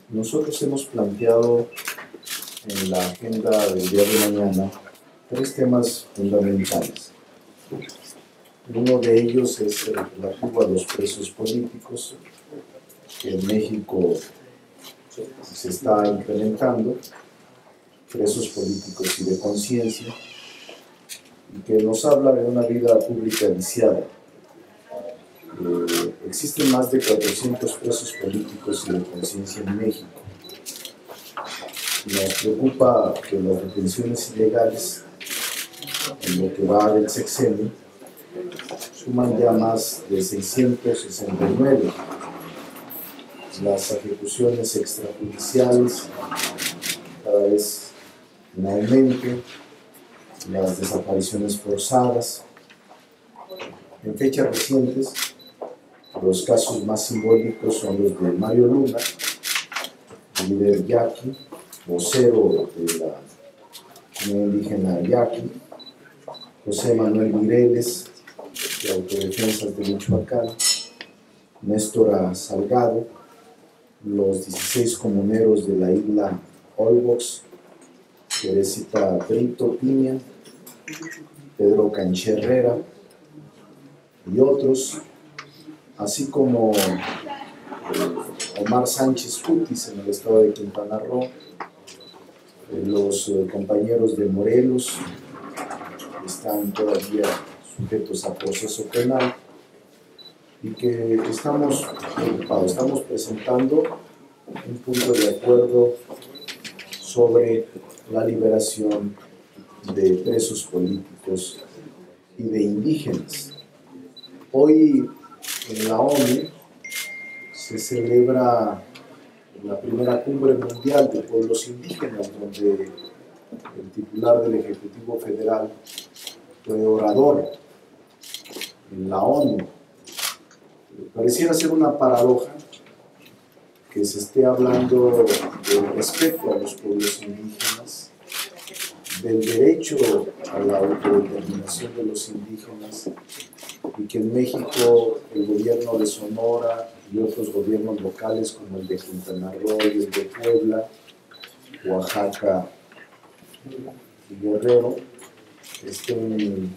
Nosotros hemos planteado en la agenda del día de mañana tres temas fundamentales. Uno de ellos es relativo a los presos políticos, que en México se está implementando, presos políticos y de conciencia, y que nos habla de una vida pública viciada. Existen más de 400 presos políticos y de conciencia en México. Nos preocupa que las detenciones ilegales, en lo que va del sexenio, suman ya más de 669. Las ejecuciones extrajudiciales cada vez en aumento, las desapariciones forzadas. En fechas recientes, los casos más simbólicos son los de Mario Luna, el líder yaqui, vocero de la comunidad indígena yaqui, José Manuel Mireles, de Autodefensas de Michoacán, Néstor Salgado, los 16 comuneros de la isla Olbox, Teresita Brito Piña, Pedro Cancherrera y otros, así como Omar Sánchez Cutis en el estado de Quintana Roo, los compañeros de Morelos están todavía sujetos a proceso penal y que estamos preocupados. Estamos presentando un punto de acuerdo sobre la liberación de presos políticos y de indígenas. Hoy en la ONU se celebra la primera cumbre mundial de pueblos indígenas, donde el titular del Ejecutivo Federal fue orador en la ONU. Pareciera ser una paradoja que se esté hablando del respeto a los pueblos indígenas, del derecho a la autodeterminación de los indígenas, y que en México el gobierno de Sonora y otros gobiernos locales como el de Quintana Roo y el de Puebla, Oaxaca y Guerrero estén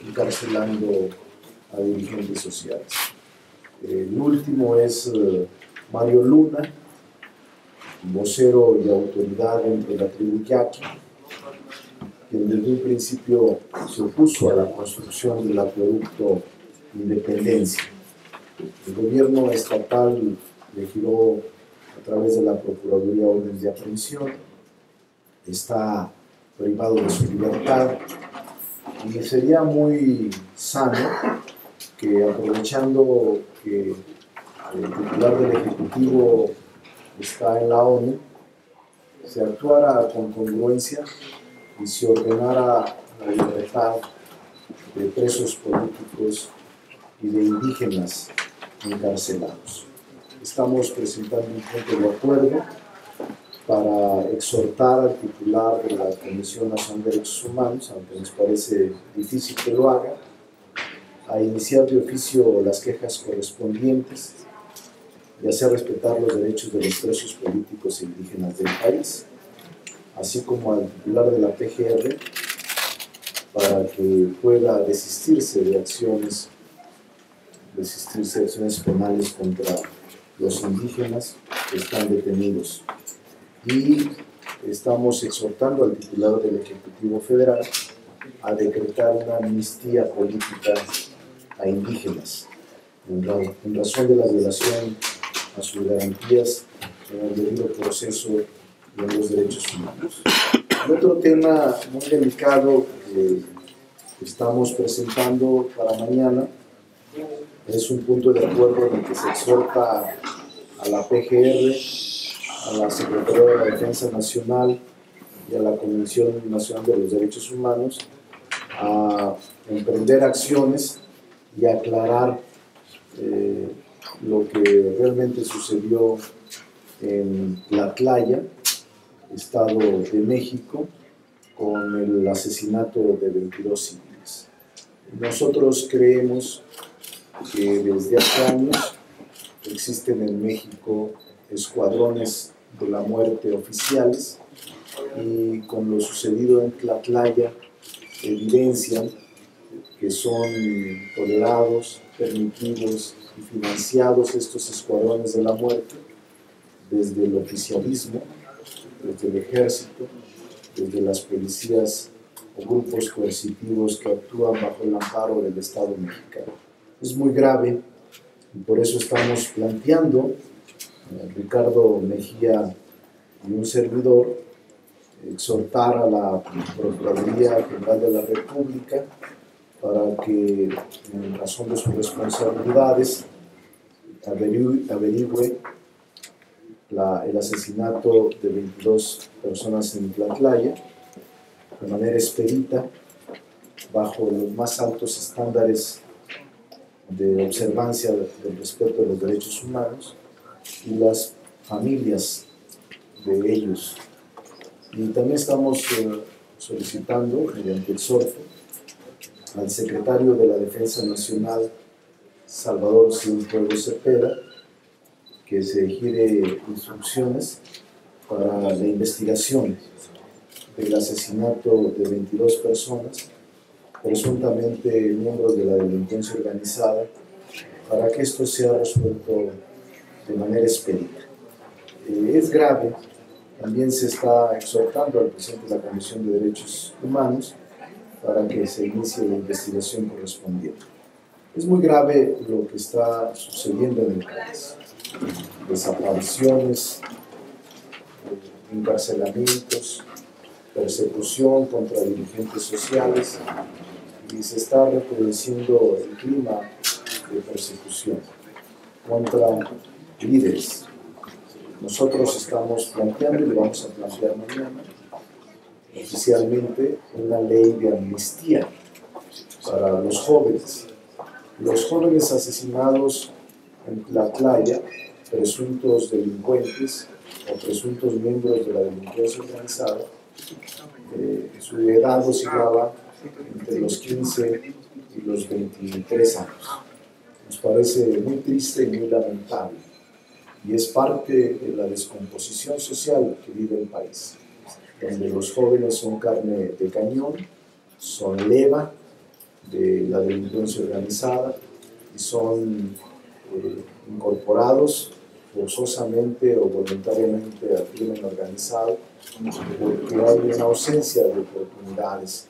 encarcelando a dirigentes sociales. El último es Mario Luna, vocero y autoridad dentro de la tribu yaqui, quien desde un principio se opuso a la construcción del acueducto Independencia. El gobierno estatal le giró a través de la Procuraduría órdenes de aprehensión, está privado de su libertad, y sería muy sano que, aprovechando que el titular del Ejecutivo está en la ONU, se actuara con congruencia y se ordenara la libertad de presos políticos y de indígenas encarcelados. Estamos presentando un punto de acuerdo para exhortar al titular de la Comisión Nacional de Derechos Humanos, aunque nos parece difícil que lo haga, a iniciar de oficio las quejas correspondientes y hacer respetar los derechos de los presos políticos e indígenas del país, así como al titular de la PGR, para que pueda desistirse de acciones penales contra los indígenas que están detenidos. Y estamos exhortando al titular del Ejecutivo Federal a decretar una amnistía política a indígenas en razón de la violación a sus garantías en el debido proceso y en los derechos humanos. Y otro tema muy delicado que estamos presentando para mañana es un punto de acuerdo en el que se exhorta a la PGR, a la Secretaría de la Defensa Nacional y a la Comisión Nacional de los Derechos Humanos a emprender acciones y aclarar lo que realmente sucedió en Tlatlaya, Estado de México, con el asesinato de 22 civiles. Nosotros creemos que desde hace años existen en México escuadrones de la muerte oficiales, y con lo sucedido en Tlatlaya evidencian que son tolerados, permitidos y financiados estos escuadrones de la muerte desde el oficialismo, desde el ejército, desde las policías o grupos coercitivos que actúan bajo el amparo del Estado mexicano. Es muy grave y por eso estamos planteando, Ricardo Mejía y un servidor, exhortar a la Procuraduría General de la República para que, en razón de sus responsabilidades, averigüe el asesinato de 22 personas en Tlatlaya de manera expedita, bajo los más altos estándares de observancia del respeto de los derechos humanos, y las familias de ellos. Y también estamos solicitando, mediante exhorto, al secretario de la Defensa Nacional, Salvador Cienfuegos Cepeda, que se gire instrucciones para la investigación del asesinato de 22 personas, presuntamente miembros de la delincuencia organizada, para que esto sea resuelto de manera expedita. Es grave. También se está exhortando al presidente de la Comisión de Derechos Humanos para que se inicie la investigación correspondiente. Es muy grave lo que está sucediendo en el país. Desapariciones, encarcelamientos, persecución contra dirigentes sociales, y se está reproduciendo el clima de persecución contra líderes. Nosotros estamos planteando, y lo vamos a plantear mañana, oficialmente, una ley de amnistía para los jóvenes. Los jóvenes asesinados en Tlatlaya, presuntos delincuentes o presuntos miembros de la delincuencia organizada, su edad oscilaba entre los 15 y los 23 años. Nos parece muy triste y muy lamentable, y es parte de la descomposición social que vive el país, donde los jóvenes son carne de cañón, son leva de la delincuencia organizada y son incorporados forzosamente o voluntariamente al crimen organizado, porque hay una ausencia de oportunidades,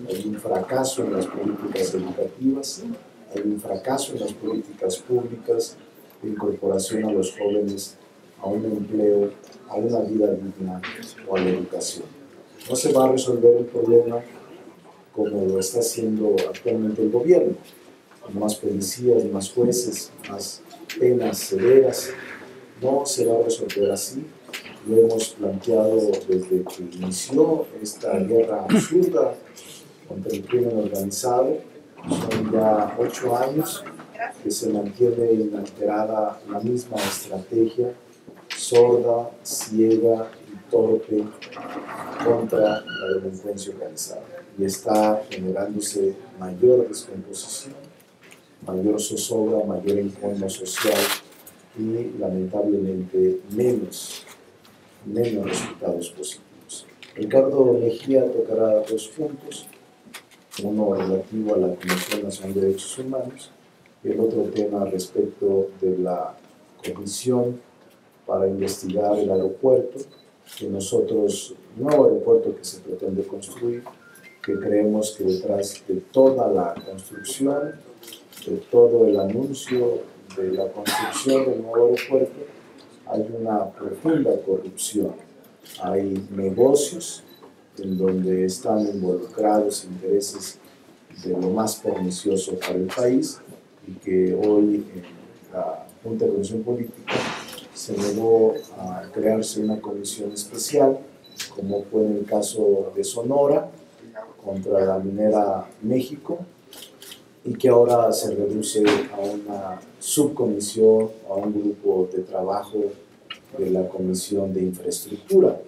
hay un fracaso en las políticas educativas, hay un fracaso en las políticas públicas de incorporación a los jóvenes a un empleo, a una vida digna o a la educación. No se va a resolver el problema como lo está haciendo actualmente el gobierno, con más policías, más jueces, más penas severas. No se va a resolver así. Lo hemos planteado desde que inició esta guerra absurda contra el crimen organizado. Son ya 8 años que se mantiene inalterada la misma estrategia sorda, ciega y torpe contra la delincuencia organizada, y está generándose mayor descomposición, mayor zozobra, mayor encono social y lamentablemente menos resultados positivos. Ricardo Mejía tocará 2 puntos, uno relativo a la Comisión Nacional de Derechos Humanos y el otro tema respecto de la comisión para investigar el aeropuerto, que nosotros, nuevo aeropuerto que se pretende construir, que creemos que detrás de toda la construcción, de todo el anuncio de la construcción del nuevo aeropuerto, hay una profunda corrupción. Hay negocios en donde están involucrados intereses de lo más pernicioso para el país, y que hoy en la Junta de Coordinación Política se negó a crearse una comisión especial, como fue en el caso de Sonora contra la minera México, y que ahora se reduce a una subcomisión, a un grupo de trabajo de la Comisión de Infraestructura,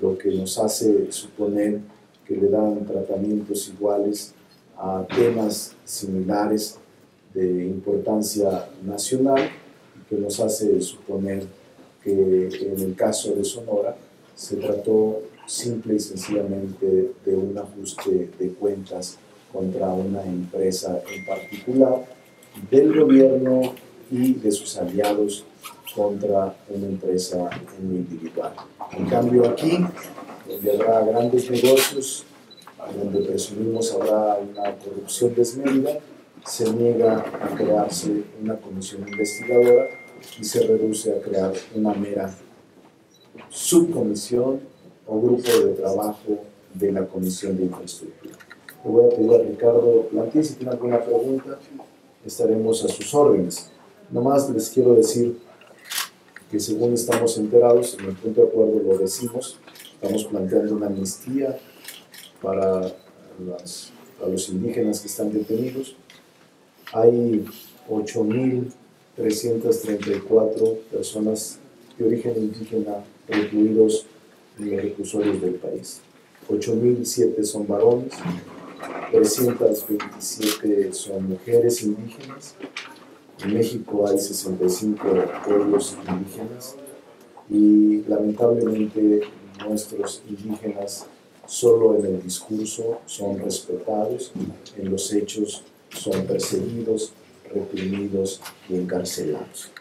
lo que nos hace suponer que le dan tratamientos iguales a temas similares de importancia nacional, y que nos hace suponer que en el caso de Sonora se trató simple y sencillamente de un ajuste de cuentas contra una empresa en particular, del gobierno y de sus aliados contra una empresa en lo individual. En cambio aquí, donde habrá grandes negocios, donde presumimos habrá una corrupción desmedida, se niega a crearse una comisión investigadora y se reduce a crear una mera subcomisión o grupo de trabajo de la Comisión de Infraestructura. Le voy a pedir a Ricardo Plantín, si tiene alguna pregunta, estaremos a sus órdenes. Nomás les quiero decir que según estamos enterados, en el punto de acuerdo lo decimos, estamos planteando una amnistía para los indígenas que están detenidos. Hay 8.334 personas de origen indígena recluidos en los reclusorios del país. 8.007 son varones, 327 son mujeres indígenas. En México hay 65 pueblos indígenas y lamentablemente nuestros indígenas solo en el discurso son respetados, en los hechos son perseguidos, reprimidos y encarcelados.